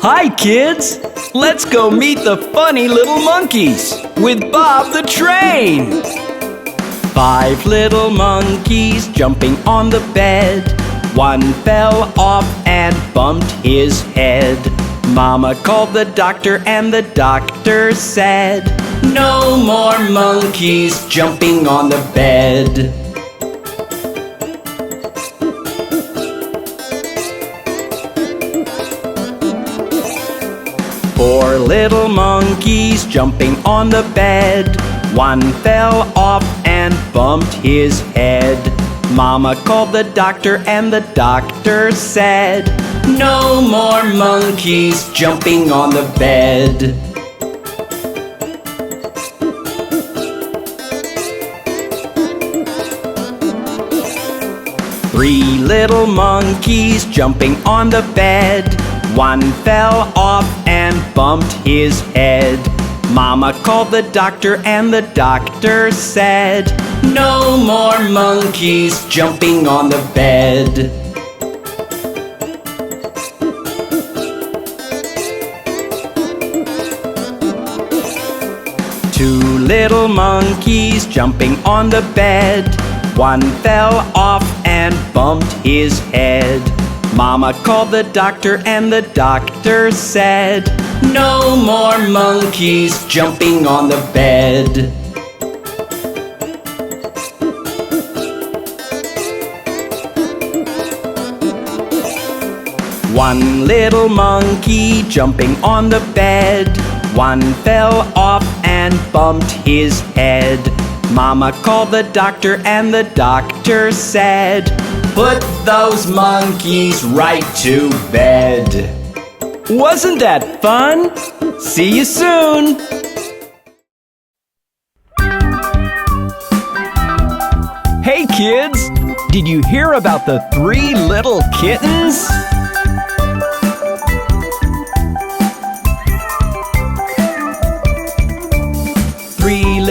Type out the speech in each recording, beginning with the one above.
Hi, kids! Let's go meet the funny little monkeys with Bob the Train. 5 little monkeys jumping on the bed. One fell off and bumped his head. Mama called the doctor and the doctor said, "No more monkeys jumping on the bed." 4 little monkeys jumping on the bed. One fell off and bumped his head. Mama called the doctor and the doctor said, "No more monkeys jumping on the bed." Three little monkeys jumping on the bed. One fell off and bumped his head. Mama called the doctor and the doctor said, "No more monkeys jumping on the bed." Two little monkeys jumping on the bed. One fell off and bumped his head. Mama called the doctor and the doctor said, "No more monkeys jumping on the bed." One little monkey jumping on the bed. One fell off and bumped his head. Mama called the doctor and the doctor said, "Put those monkeys right to bed." Wasn't that fun? See you soon! Hey kids! Did you hear about the 3 little kittens?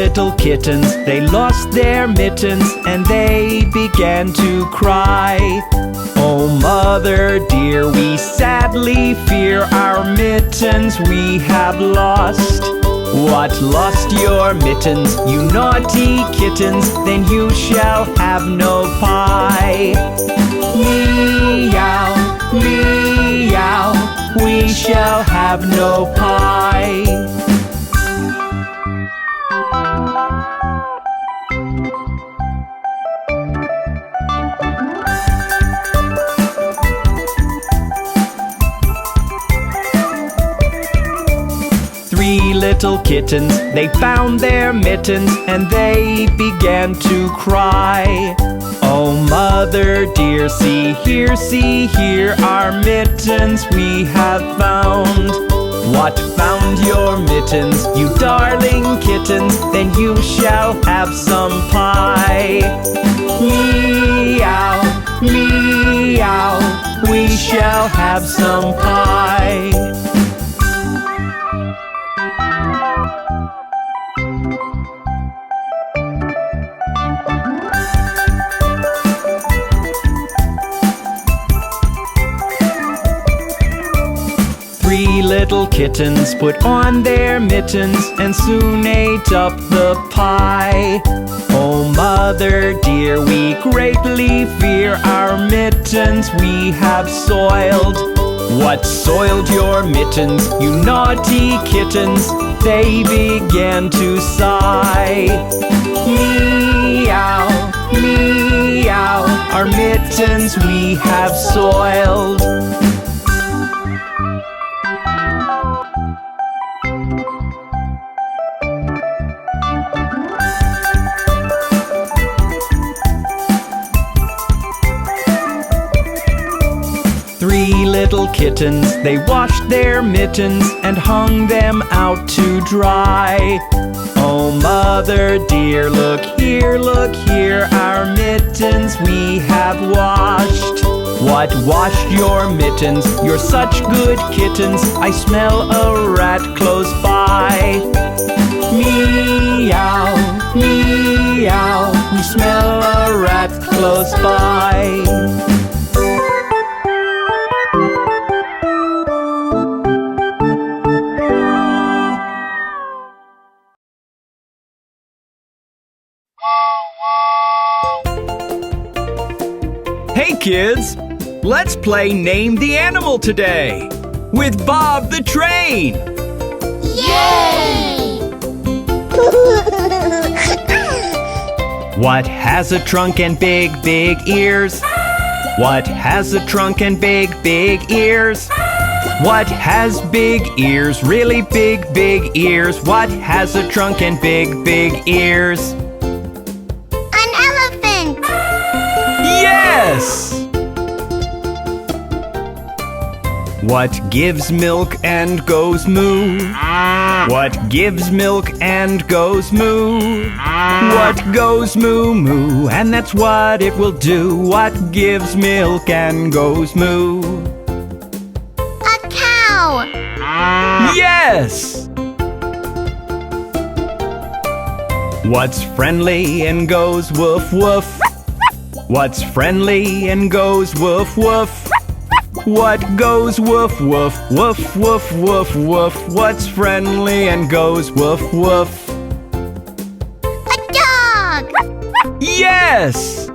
Little kittens, they lost their mittens and they began to cry. "Oh mother dear, we sadly fear our mittens we have lost." "What, lost your mittens, you naughty kittens? Then you shall have no pie." "Meow, meow, we shall have no pie." 3 little kittens, they found their mittens and they began to cry. "Oh mother dear, see here, our mittens we have found." "What, found your mittens, you darling kittens? Then you shall have some pie." "Meow, meow, we shall have some pie." Little kittens put on their mittens and soon ate up the pie. "Oh mother dear, we greatly fear our mittens we have soiled." "What, soiled your mittens, you naughty kittens?" They began to sigh. "Meow, meow, our mittens we have soiled." Little kittens, they washed their mittens and hung them out to dry. "Oh mother dear, look here, our mittens we have washed." "What, washed your mittens, you're such good kittens? I smell a rat close by." "Meow, meow, we smell a rat close by." Let's play Name the Animal today with Bob the Train. Yay! What has a trunk and big, big ears? What has a trunk and big, big ears? What has big ears, really big, big ears? What has a trunk and big, big ears? An elephant! Yes! What gives milk and goes moo? What gives milk and goes moo? What goes moo moo, and that's what it will do. What gives milk and goes moo? A cow! Yes! What's friendly and goes woof woof? What's friendly and goes woof woof? What goes woof woof, woof woof woof woof? What's friendly and goes woof woof? A dog! Yes!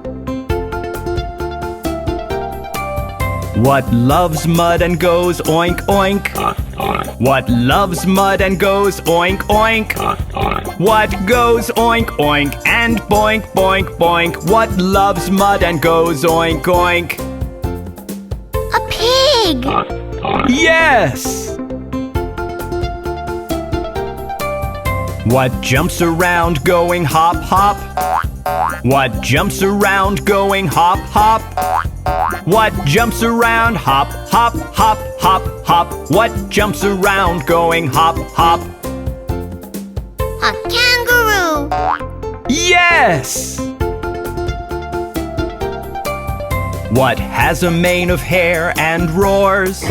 What loves mud and goes oink oink? What loves mud and goes oink oink? What goes oink oink and boink boink boink? What loves mud and goes oink oink? A pig! Yes! What jumps around going hop hop? What jumps around going hop hop? What jumps around hop hop hop hop hop? What jumps around going hop hop? A kangaroo! Yes! What has a mane of hair and roars?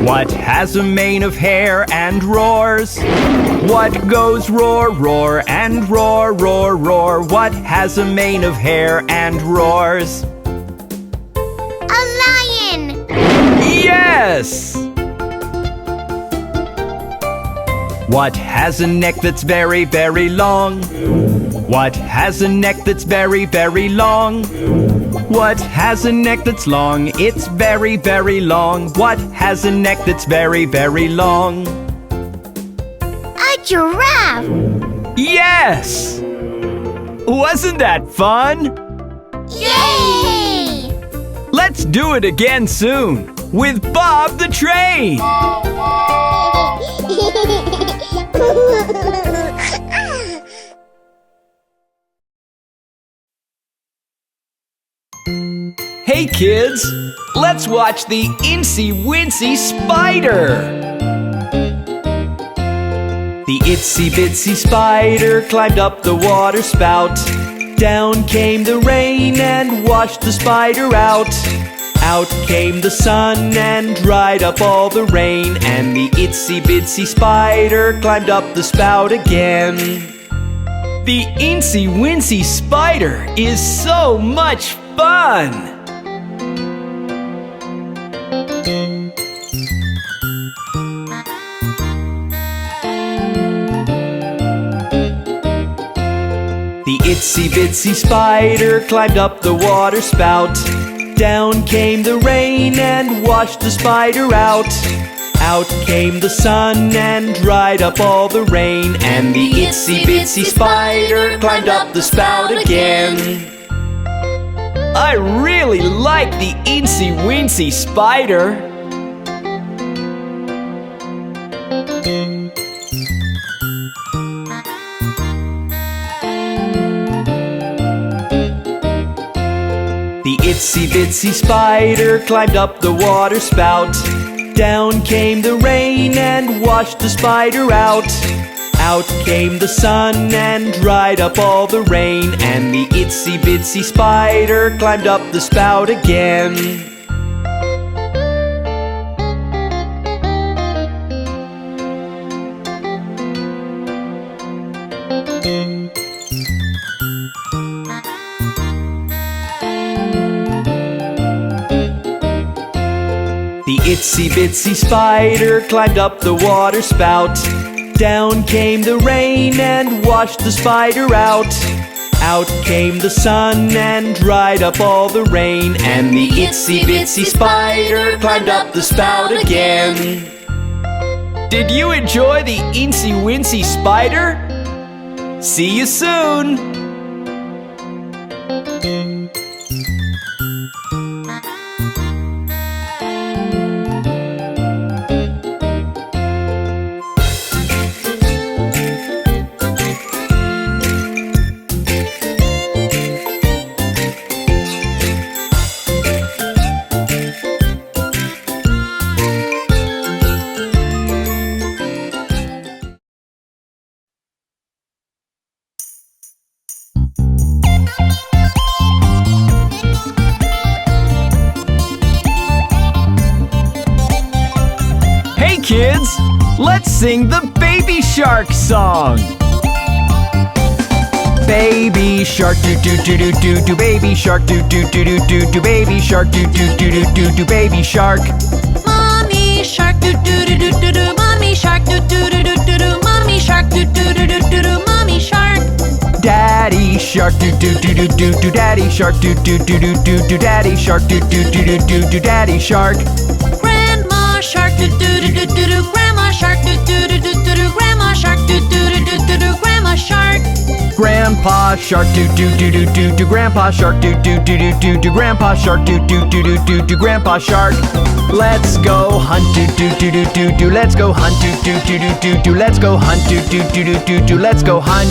What has a mane of hair and roars? What goes roar, roar, and roar, roar, roar? What has a mane of hair and roars? A lion! Yes! What has a neck that's very, very long? What has a neck that's very, very long? What has a neck that's long? It's very, very long. What has a neck that's very, very long? A giraffe! Yes! Wasn't that fun? Yay! Let's do it again soon with Bob the Train. Hey kids, let's watch the Itsy Spider. The Itsy Bitsy Spider climbed up the water spout. Down came the rain and washed the spider out. Out came the sun and dried up all the rain. And the Itsy Bitsy Spider climbed up the spout again. The Itsy Spider is so much fun! The Itsy Bitsy Spider climbed up the water spout. Down came the rain and washed the spider out. Out came the sun and dried up all the rain. And the Itsy Bitsy Spider climbed up the spout again. I really like the Itsy Spider. The Itsy Bitsy Spider climbed up the water spout. Down came the rain and washed the spider out. Out came the sun and dried up all the rain. And the Itsy Bitsy Spider climbed up the spout again. The Itsy Bitsy Spider climbed up the water spout. Down came the rain and washed the spider out. Out came the sun and dried up all the rain, and the itsy bitsy spider climbed up the spout again. Did you enjoy the Itsy Wincy Spider? See you soon! Kids, let's sing the Baby Shark song. Baby shark do do do do do do, baby shark do do do do do do, baby shark do do do do do do, baby shark. Mommy shark do do do do do do, mommy shark do do do do do do, mommy shark do do do do do do, mommy shark. Daddy shark do do do do do do, daddy shark do do do do do do, daddy shark do do do do do do, daddy shark. Grandma shark do do do do do do, grandma shark do do do do do do, grandma shark do do do do do do, grandma shark. Grandpa shark do do do do do do, grandpa shark do do do do do do, grandpa shark do do do do do do, grandpa shark. Let's go hunt do do do do do do, let's go hunt do do do do do do, let's go hunt do do do do do do, let's go hunt.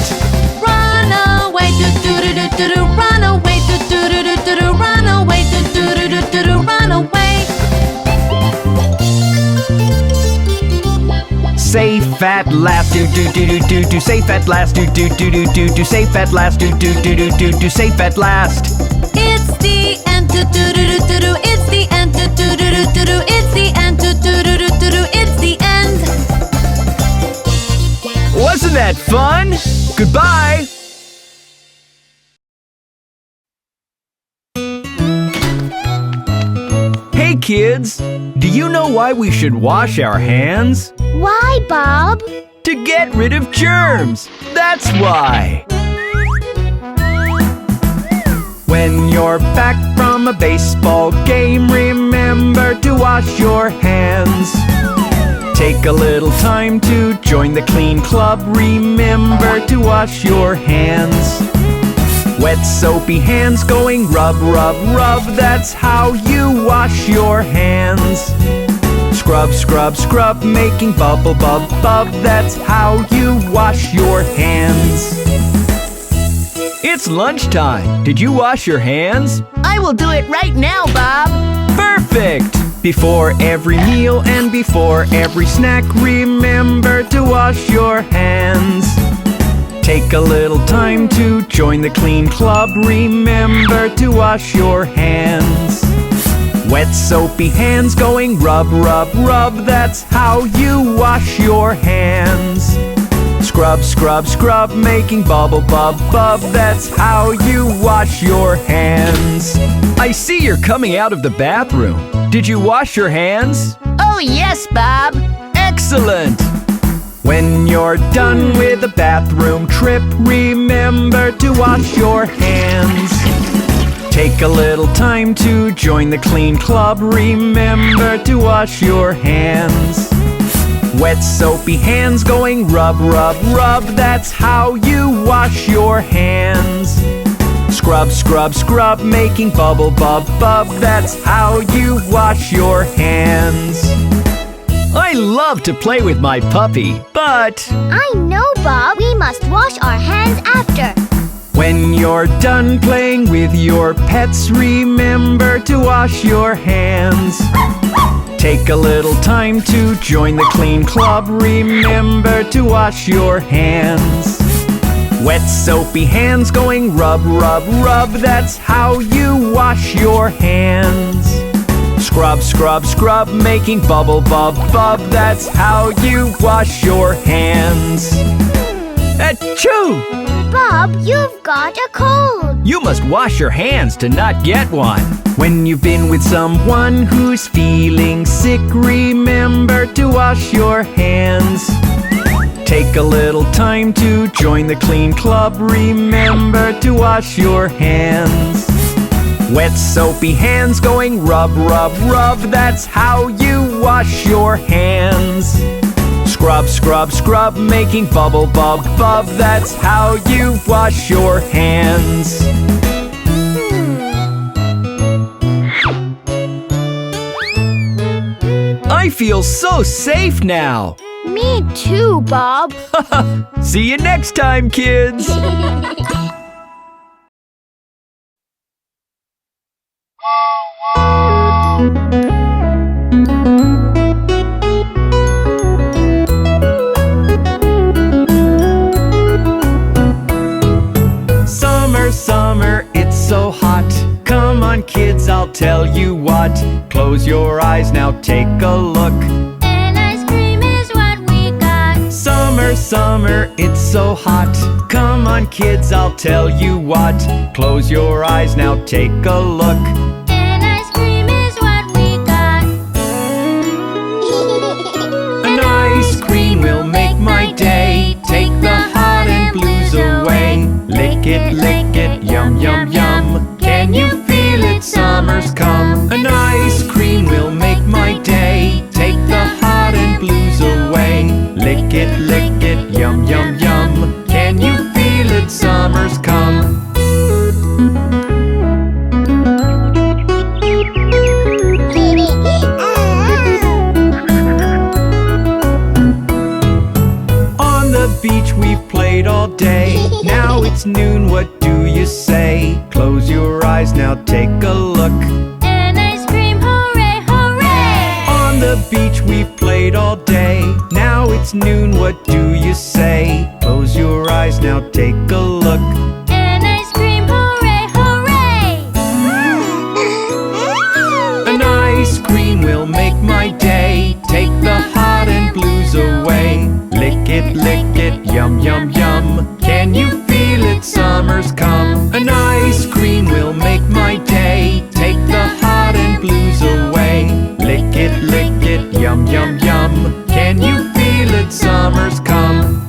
Run away do do do do do do, run away do do do do do do, run away do do do do do do, run away. Safe at last do do do do do do, safe at last do do do do do do, safe at last do do do do do do, safe at last. It's the end do do do do do do, it's the end do do do do do do, it's the end do do do do do do, it's the end. Wasn't that fun? Goodbye. Hey kids, do you know why we should wash our hands? Why, Bob? To get rid of germs, that's why. When you're back from a baseball game, remember to wash your hands. Take a little time to join the clean club, remember to wash your hands. Wet soapy hands going rub, rub, rub, that's how you wash your hands. Scrub, scrub, scrub, making bubble, bub, bub, that's how you wash your hands. It's lunchtime. Did you wash your hands? I will do it right now, Bob. Perfect! Before every meal and before every snack, remember to wash your hands. Take a little time to join the clean club, remember to wash your hands. Wet soapy hands going rub, rub, rub, that's how you wash your hands. Scrub, scrub, scrub, making bubble, bub, bub, that's how you wash your hands. I see you're coming out of the bathroom. Did you wash your hands? Oh, yes, Bob. Excellent! When you're done with the bathroom trip, remember to wash your hands. Take a little time to join the clean club, remember to wash your hands. Wet soapy hands going rub, rub, rub, that's how you wash your hands. Scrub, scrub, scrub, making bubble, bub, bub, that's how you wash your hands. I love to play with my puppy, but I know, Bob. We must wash our hands after. when you're done playing with your pets, remember to wash your hands. Take a little time to join the clean club, remember to wash your hands. Wet soapy hands going rub, rub, rub, that's how you wash your hands. Scrub, scrub, scrub, making bubble, bub, bub, that's how you wash your hands. Achoo! Bob, you've got a cold. You must wash your hands to not get one. When you've been with someone who's feeling sick, remember to wash your hands. Take a little time to join the clean club. Remember to wash your hands. Wet soapy hands going rub, rub, rub. That's how you wash your hands. Scrub, scrub, scrub, making bubble, bub, bub. That's how you wash your hands. I feel so safe now. Me too, Bob. See you next time, kids. Summer, summer, it's so hot. Come on, kids, I'll tell you what. Close your eyes now, take a look. And ice cream is what we got. Summer, summer, it's so hot. Come on, kids, I'll tell you what. Close your eyes now, take a look. And ice cream is what we got. An ice cream will make my day. Take the hot and blues away. Lick it, yum, yum, yum. Can you feel it? Summer's come. An ice cream will make my day. Take the hot and blues away. Lick it, yum, yum, yum. Can you feel it? Summer's come. On the beach we've played all day. Now it's noon, what do you say? Close your eyes now, take a look. And ice cream, hooray, hooray! On the beach we've played all day. Now it's noon, what do you say? Close your eyes now, take a look. And ice cream, hooray, hooray! An ice cream will make my day. Take the hot and blues away. Lick it, yum, yum, yum. Can you feel it? Summer's come. An ice cream will make my day. Take the hot and blues away. Lick it, yum, yum, yum. Can you feel it? Summer's come.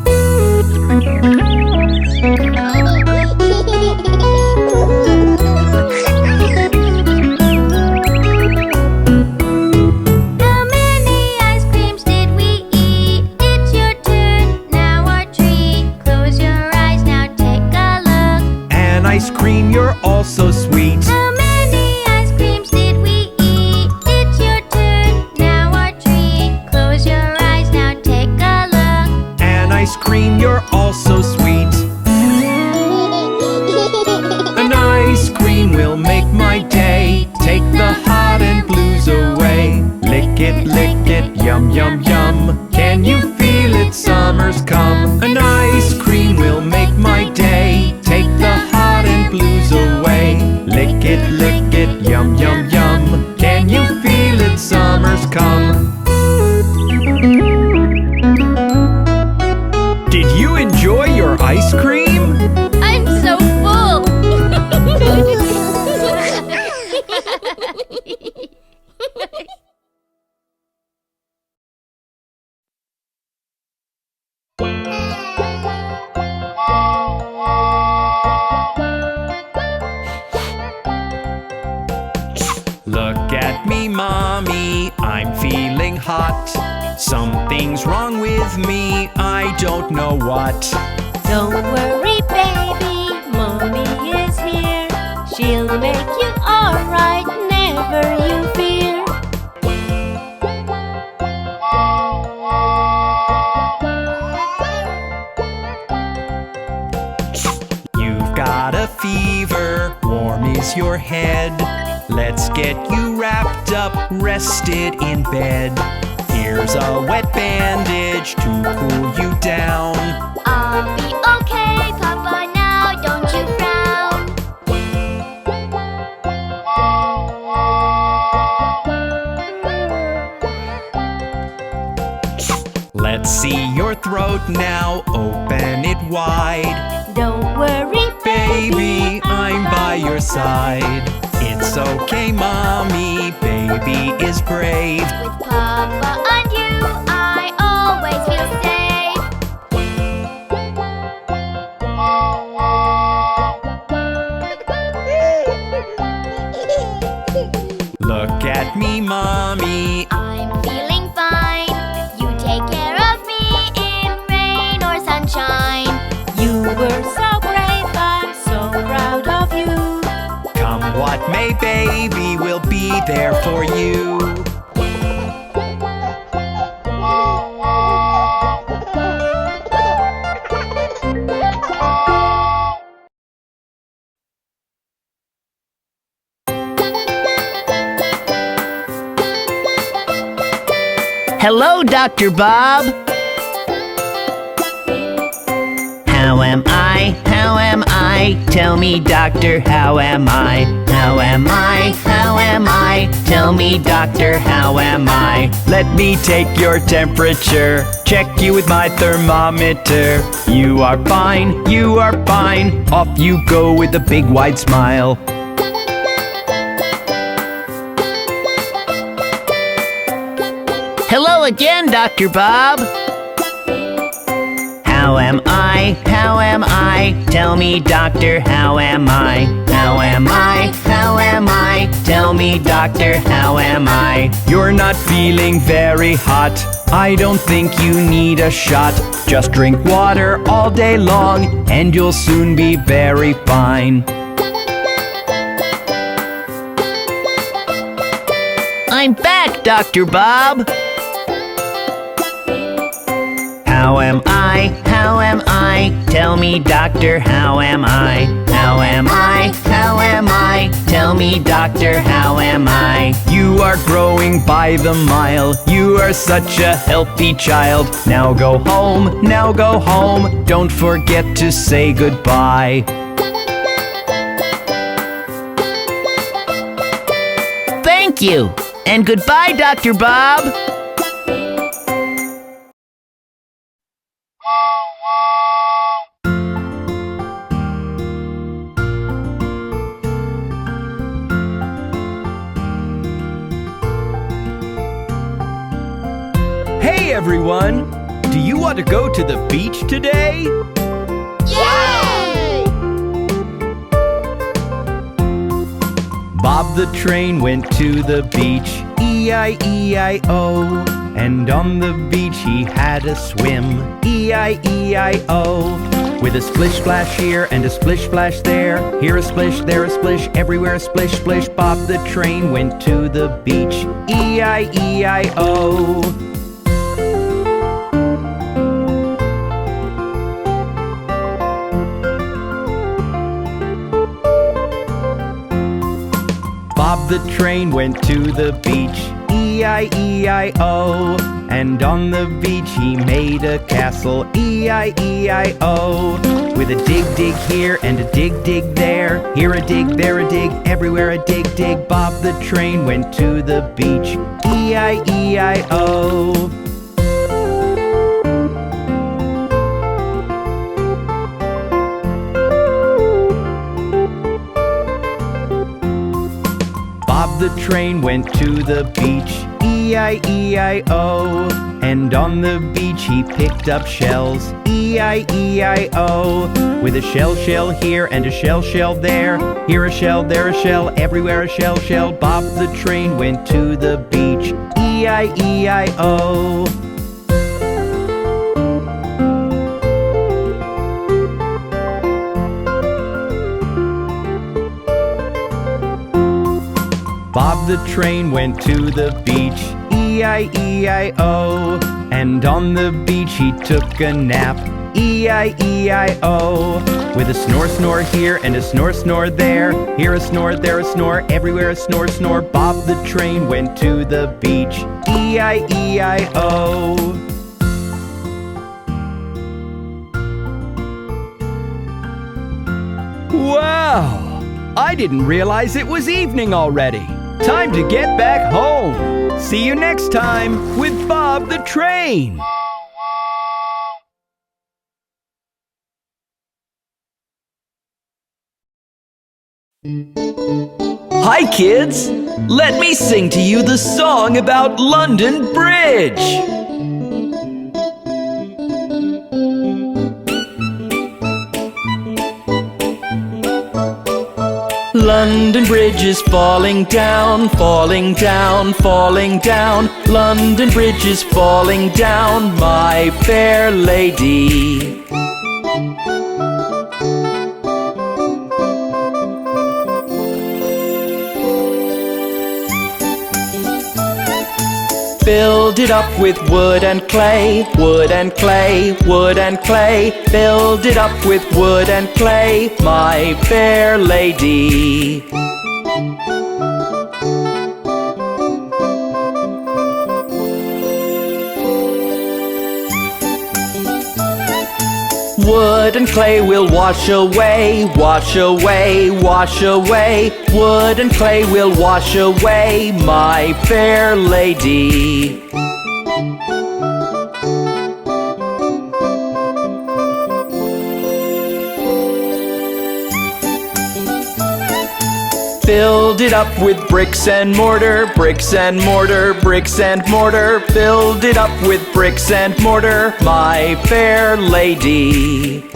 How many ice creams did we eat? It's your turn, now our treat. Close your eyes now, take a look. An ice cream, you're all so sweet. How many ice creams did we eat? It's your turn, now our treat. Close your eyes now, take a look. An ice cream, you're all so sweet. An ice cream will make my day. Take the hot and blues away. Lick it, yum, yum, yum. Can you feel it? Summer's come. An ice cream will make my day. Take the hot and blues away. Lick it, yum, yum, yum. Can you feel it? Summer's come. Did you enjoy your ice cream? I'm so full! Look at me, mommy, I'm feeling hot. Something's wrong with me, I don't know what. Don't worry, baby, mommy is here. She'll make you alright, never you fear. You've got a fever, warm is your head. Let's get you wrapped up, rested in bed. Here's a wet bandage to cool you down. I'll be okay, Papa, now don't you frown. Let's see your throat now, open it wide. Don't worry, Baby, I'm by your side. It's okay, mommy, baby is brave. With Papa and you, I always feel safe. tummy. I'm feeling fine. You take care of me in rain or sunshine. You were so brave, I'm so proud of you. Come what may, baby, we'll be there for you. Hello, Dr. Bob. How am I? How am I? Tell me, doctor, how am I? How am I? How am I? Tell me, doctor, how am I? Let me take your temperature, check you with my thermometer. You are fine, you are fine. Off you go with a big wide smile. Hello again, Dr. Bob. How am I? How am I? Tell me, doctor, how am I? How am I? How am I? Tell me, doctor, how am I? You're not feeling very hot. I don't think you need a shot. Just drink water all day long, and you'll soon be very fine. I'm back, Dr. Bob. How am I? How am I? Tell me, doctor, how am I? How am I? How am I? Tell me, doctor, how am I? You are growing by the mile. You are such a healthy child. Now go home, now go home. Don't forget to say goodbye. Thank you, and goodbye, Dr. Bob. Hey everyone! Do you want to go to the beach today? Yay! Bob the train went to the beach, E-I-E-I-O. And on the beach he had a swim, E-I-E-I-O. With a splish splash here and a splish splash there. Here a splish, there a splish, everywhere a splish splish. Bob the train went to the beach, E-I-E-I-O. Bob the train went to the beach, E-I-E-I-O. And on the beach he made a castle, E-I-E-I-O. With a dig dig here and a dig dig there. Here a dig, there a dig, everywhere a dig dig. Bob the train went to the beach, E-I-E-I-O. Bob the train went to the beach, E-I-E-I-O. And on the beach he picked up shells, E-I-E-I-O. With a shell shell here and a shell shell there. Here a shell, there a shell, everywhere a shell shell. Bob the train went to the beach, E-I-E-I-O. Bob the train went to the beach, E-I-E-I-O. And on the beach he took a nap, E-I-E-I-O. With a snore snore here and a snore snore there. Here a snore, there a snore, everywhere a snore snore. Bob the train went to the beach, E-I-E-I-O. Wow! I didn't realize it was evening already. Time to get back home. See you next time with Bob the Train. Hi kids! Let me sing to you the song about London Bridge. London Bridge is falling down, falling down, falling down. London Bridge is falling down, my fair lady. Build it up with wood and clay, wood and clay, wood and clay. Build it up with wood and clay, my fair lady. Wood and clay will wash away, wash away, wash away. Wood and clay will wash away, my fair lady. Build it up with bricks and mortar, bricks and mortar, bricks and mortar. Build it up with bricks and mortar, my fair lady.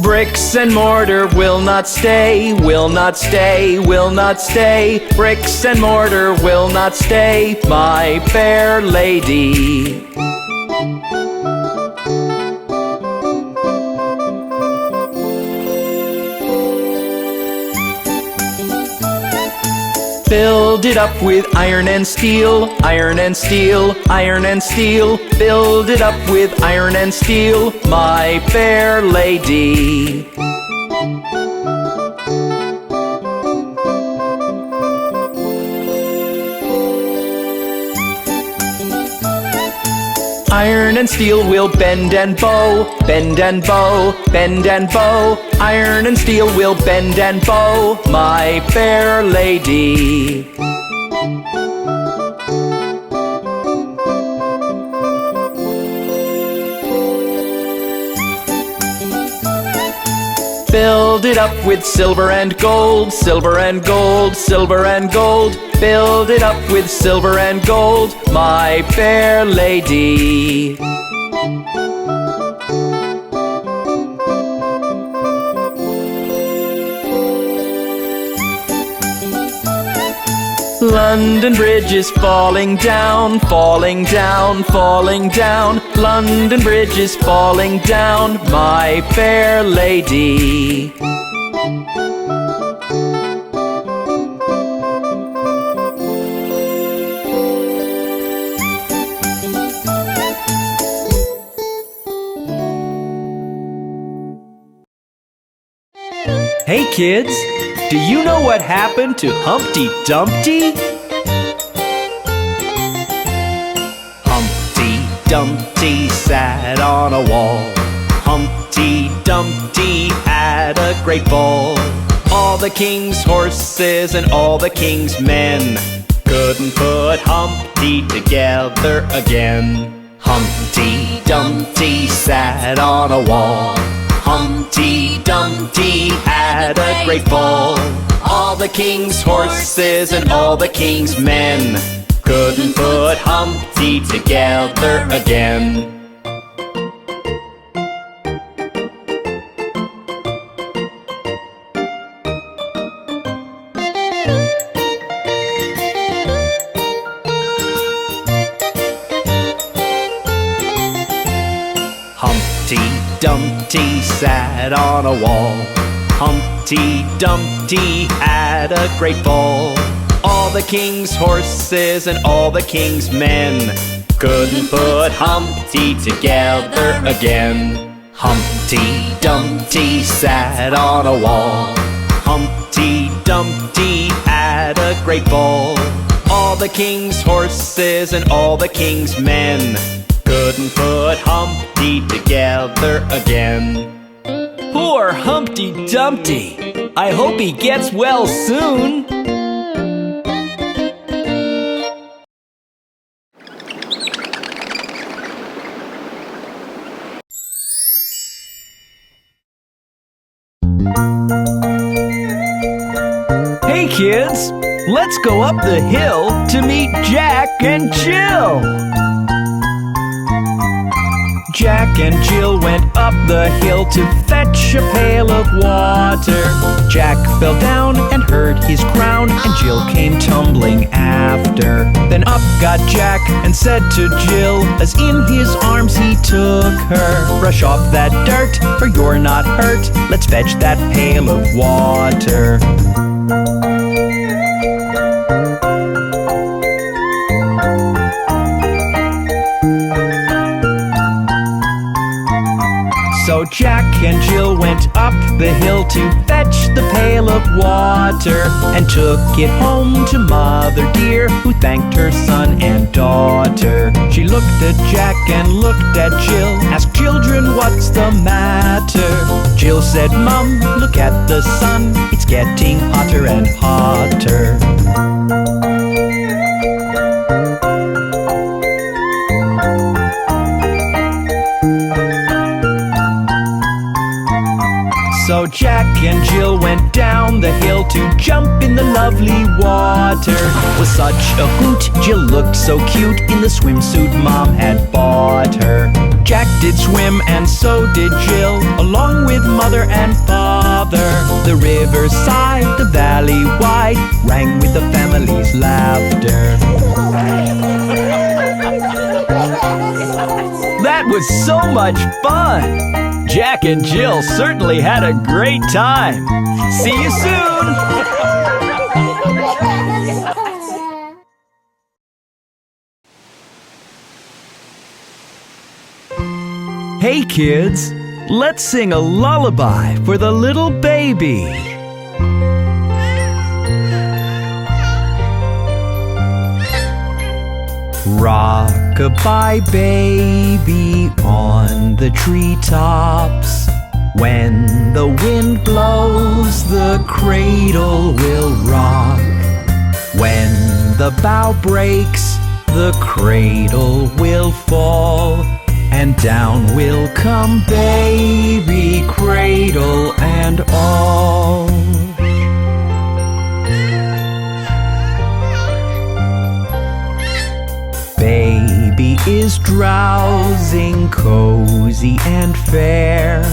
Bricks and mortar will not stay, will not stay, will not stay. Bricks and mortar will not stay, my fair lady. Build it up with iron and steel, iron and steel, iron and steel. Build it up with iron and steel, my fair lady. Iron and steel will bend and bow, bend and bow, bend and bow. Iron and steel will bend and bow, my fair lady. Build it up with silver and gold, silver and gold, silver and gold. Build it up with silver and gold, my fair lady. London Bridge is falling down, falling down, falling down. London Bridge is falling down, my fair lady. Hey kids, do you know what happened to Humpty Dumpty? Humpty Dumpty sat on a wall. Humpty Dumpty had a great ball. All the king's horses and all the king's men couldn't put Humpty together again. Humpty Dumpty sat on a wall. Humpty Dumpty had a great fall. All the king's horses and all the king's men couldn't put Humpty together again. Humpty Dumpty sat on a wall. Humpty Dumpty had a great fall. All the king's horses and all the king's men couldn't put Humpty together again. Humpty Dumpty sat on a wall. Humpty Dumpty had a great fall. All the king's horses and all the king's men couldn't put Humpty together again. Poor Humpty Dumpty. I hope he gets well soon. Hey kids, let's go up the hill to meet Jack and Jill. Jack and Jill went up the hill to fetch a pail of water. Jack fell down and hurt his crown, and Jill came tumbling after. Then up got Jack and said to Jill, as in his arms he took her, brush off that dirt, for you're not hurt. Let's fetch that pail of water. So Jack and Jill went up the hill to fetch the pail of water, and took it home to Mother dear, who thanked her son and daughter. She looked at Jack and looked at Jill, asked children, what's the matter? Jill said, Mum, look at the sun, it's getting hotter and hotter. So Jack and Jill went down the hill to jump in the lovely water. With such a hoot, Jill looked so cute in the swimsuit Mom had bought her. Jack did swim and so did Jill, along with Mother and Father. The riverside, the valley wide, rang with the family's laughter. That was so much fun! Jack and Jill certainly had a great time. See you soon! Hey kids, let's sing a lullaby for the little baby. Rock-a-bye baby on the treetops. When the wind blows, the cradle will rock. When the bough breaks, the cradle will fall, and down will come baby, cradle and all. Baby is drowsing, cozy and fair.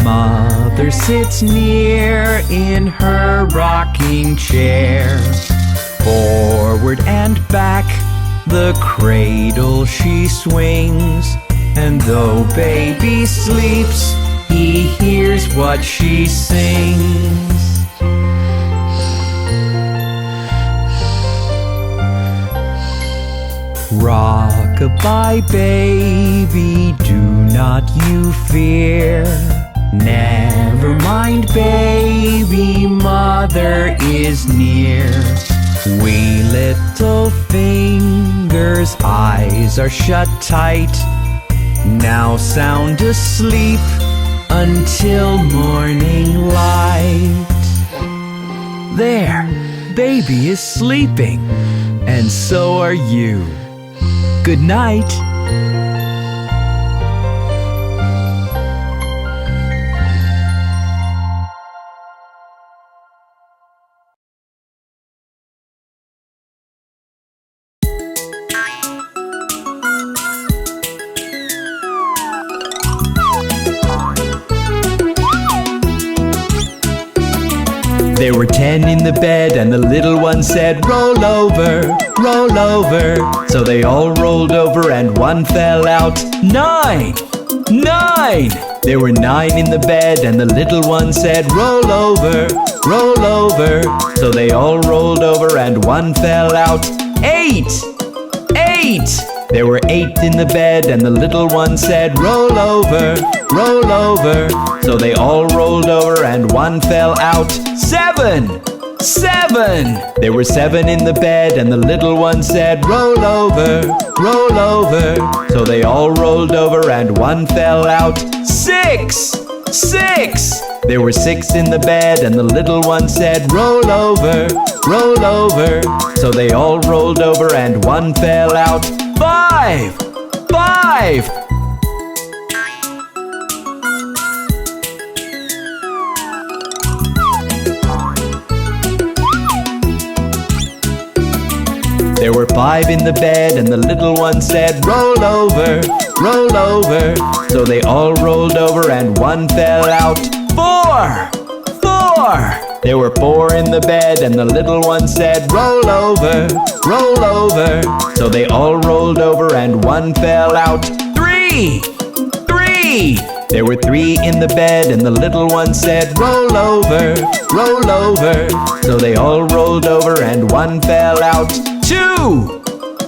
Mother sits near in her rocking chair. Forward and back, the cradle she swings, and though baby sleeps, he hears what she sings. Rock-a-bye baby, do not you fear. Never mind baby, Mother is near. Wee little fingers, eyes are shut tight. Now sound asleep until morning light. There, baby is sleeping, and so are you. Good night. There were 10 in the bed, and the little one said, roll over, roll over. So they all rolled over, and one fell out. 9! 9! There were 9 in the bed, and the little one said, roll over, roll over. So they all rolled over, and one fell out. 8! 8! There were 8 in the bed, and the little one said, roll over, roll over. So they all rolled over, and one fell out. 7! 7! There were 7 in the bed, and the little one said, roll over, roll over. So they all rolled over, and one fell out. 6! 6! There were 6 in the bed, and the little one said, roll over, roll over. So they all rolled over, and one fell out. 5! 5! There were 5 in the bed, and the little one said, roll over, roll over. So they all rolled over and one fell out. 4! 4! There were 4 in the bed, and the little one said, roll over, roll over. So they all rolled over and one fell out. 3! 3! There were 3 in the bed, and the little one said, roll over, roll over. So they all rolled over and one fell out. 2!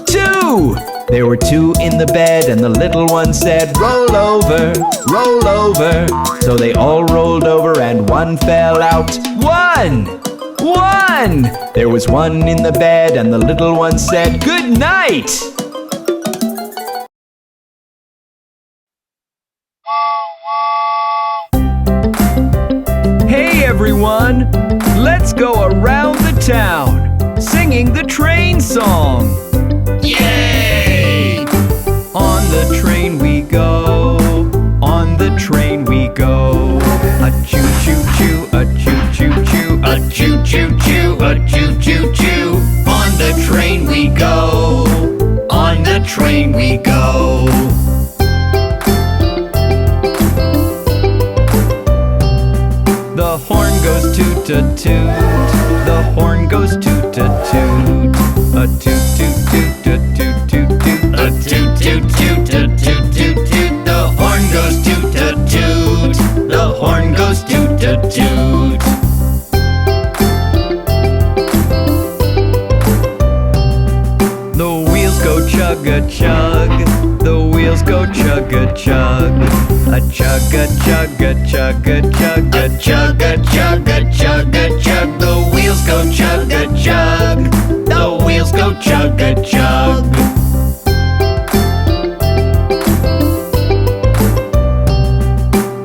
2! There were 2 in the bed, and the little one said, roll over, roll over. So they all rolled over and one fell out. 1! 1! There was 1 in the bed, and the little one said, good night! Hey everyone! Let's go around the town, singing the train song. Yay! On the train we go, on the train we go. A choo-choo-choo, a choo-choo-choo, a choo-choo-choo, a choo-choo-choo. On the train we go, on the train we go. The horn goes toot-a-toot, the horn goes toot-a-toot. A toot-toot-toot, a toot-toot-toot, a toot-toot-toot, a toot-toot-toot. The horn goes toot-a-toot, the horn goes toot-a-toot. The wheels go chug-a-chug, the wheels go chug-a-chug. A chug-a-chug-a-chug-a-chug, a chug-a-chug-a-chug-a-chug. The wheels go chug-a-chug, the wheels go chug-a-chug.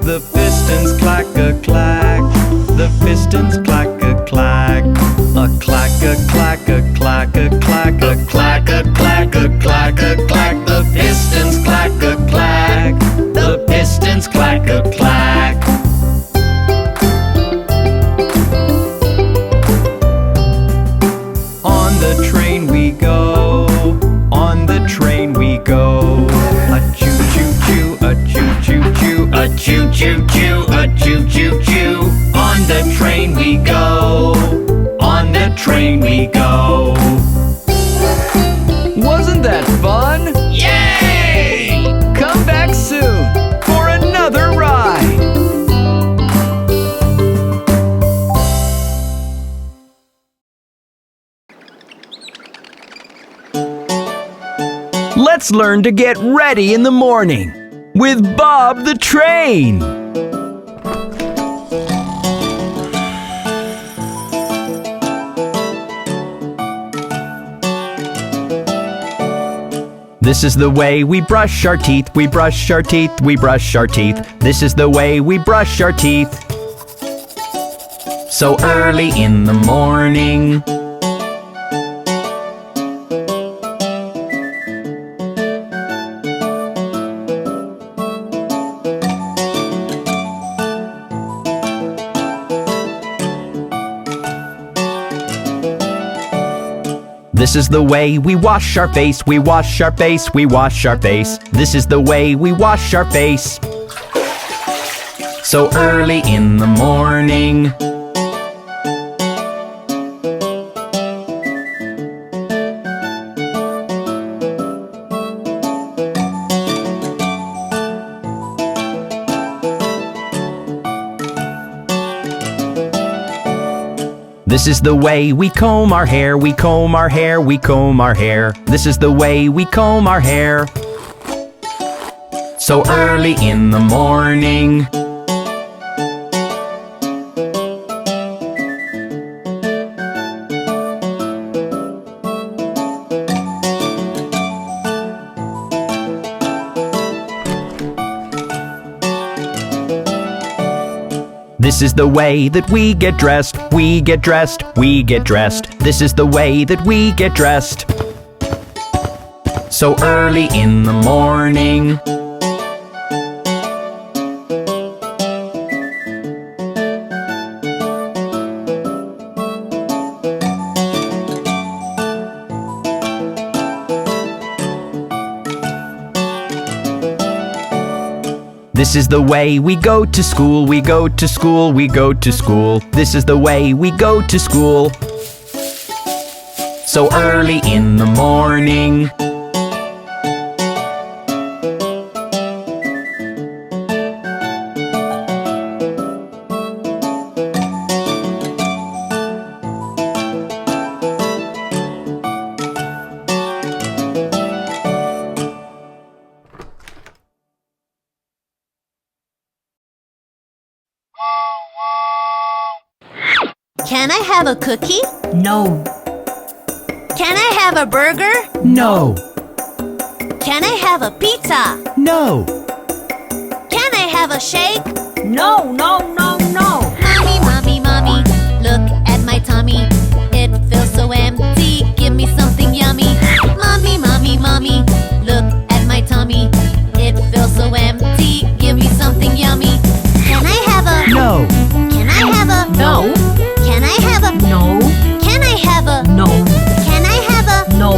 The pistons clack-a-clack, the pistons clack-a-clack. A clack-a-clack-a-clack-a-clack, a clack-a-clack-a-clack-a-clack. The pistons clack-a-clack, the pistons clack-a-clack. On the train we go, on the train we go. A choo-choo-choo, a choo-choo-choo, a choo-choo-choo, a choo-choo-choo. On the train we go, on the train we go. Wasn't that fun? Yay! Come back soon for another ride. Let's learn to get ready in the morning with Bob the Train. This is the way we brush our teeth, we brush our teeth, we brush our teeth. This is the way we brush our teeth. So early in the morning. This is the way we wash our face, we wash our face, we wash our face. This is the way we wash our face. So early in the morning. This is the way we comb our hair, we comb our hair, we comb our hair. This is the way we comb our hair. So early in the morning. This is the way that we get dressed, we get dressed, we get dressed. This is the way that we get dressed. So early in the morning. This is the way we go to school, we go to school, we go to school. This is the way we go to school. So early in the morning. Can I have a cookie? No. Can I have a burger? No, Can I have a pizza? no, Can I have a shake? No, no, no, no. Mommy, mommy, mommy, look at my tummy. It feels so empty, give me something yummy. Mommy, mommy, mommy, look at my tummy. It feels so empty, give me something yummy. Can I have a? no, Can I have a? No. Can I have a? No. Can I have a? No. Can I have a? No.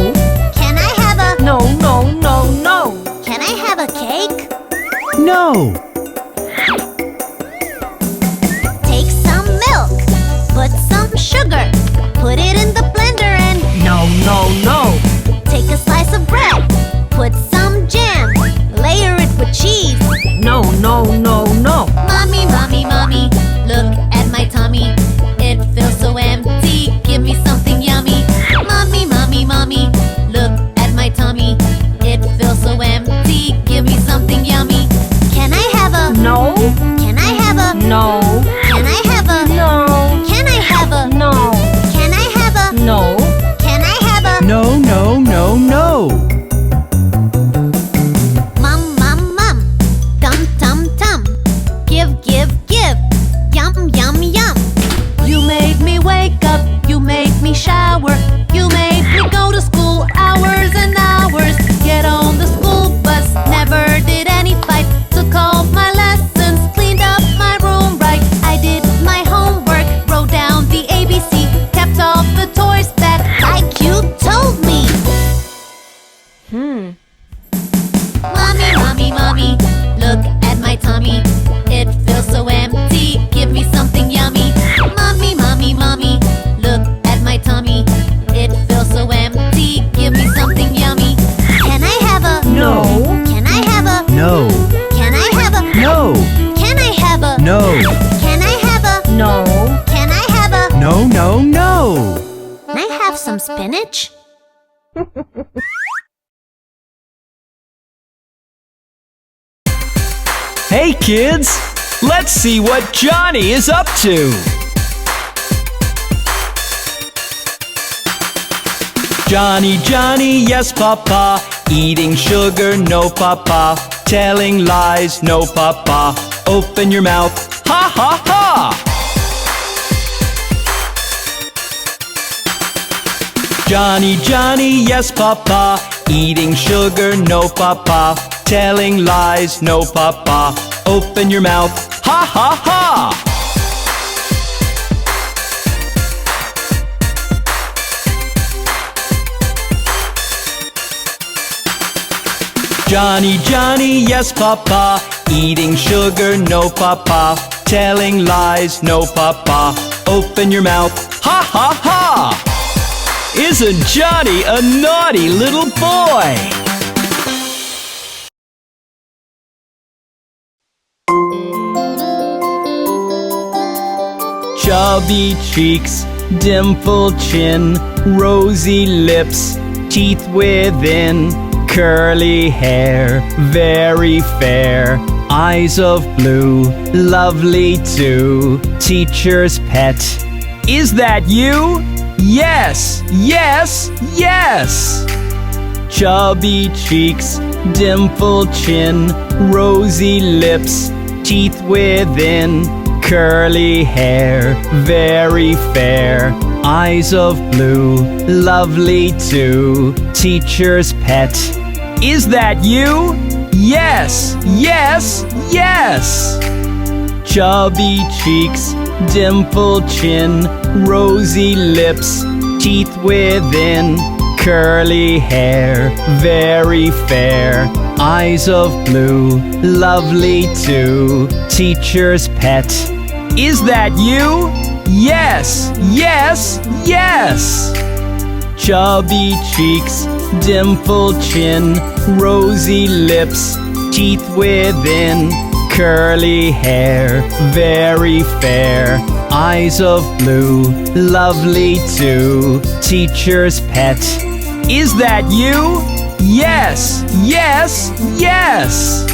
Can I have a? No, no, no, no. Can I have a cake? no, Take some milk, put some sugar, put it in the blender and No, no, no. take a slice of bread, put some jam, layer it with cheese. No, no, no, no. Mommy, mommy, mommy, look at my tummy. It feels so empty, give me something yummy. Mommy, mommy, mommy, look at my tummy. It feels so empty, give me something yummy. Can I have a? No. Can I have a? No. Can I have a? No. Can I have a? No. Can I have a? No. Can I have a? no, no, no, no. Mum, mum, mum, tum, tum, tum. Give, give, give. Yum, yum, yum. You made me wake up, you made me shower, you made me go to school hours and hours. Get on the school bus, never did any fight. Took all my lessons, cleaned up my room right. I did my homework, wrote down the ABC, kept all the toys that like you told me. Mommy, mommy, mommy, look at my tummy. It feels so empty, give me something yummy. Mommy, mommy, mommy, look at my tummy. It feels so empty, give me something yummy. Can I have a? No. Can I have a? No, Can I have a? no, Can I have a? no, Can I have a? No. Can I have a? no, no, no. Can I have some spinach? Hey kids, let's see what Johnny is up to. Johnny, Johnny, yes papa. Eating sugar, no papa. Telling lies, no papa. Open your mouth, ha ha ha. Johnny, Johnny, yes papa. Eating sugar, no papa. Telling lies, no papa. Open your mouth, ha ha ha. Johnny, Johnny, yes papa. Eating sugar, no papa. Telling lies, no papa. Open your mouth, ha ha ha. Isn't Johnny a naughty little boy? Chubby cheeks, dimpled chin, rosy lips, teeth within, curly hair, very fair, eyes of blue, lovely too, teacher's pet. Is that you? Yes, yes, yes! Chubby cheeks, dimpled chin, rosy lips, teeth within, curly hair, very fair, eyes of blue, lovely too, teacher's pet. Is that you? Yes, yes, yes! Chubby cheeks, dimpled chin, rosy lips, teeth within, curly hair, very fair, Eyes of blue, lovely too. Teacher's pet. Is that you? Yes, yes, yes! Chubby cheeks, dimpled chin, rosy lips, teeth within, curly hair, very fair. Eyes of blue, lovely too. Teacher's pet. Is that you? Yes, yes, yes!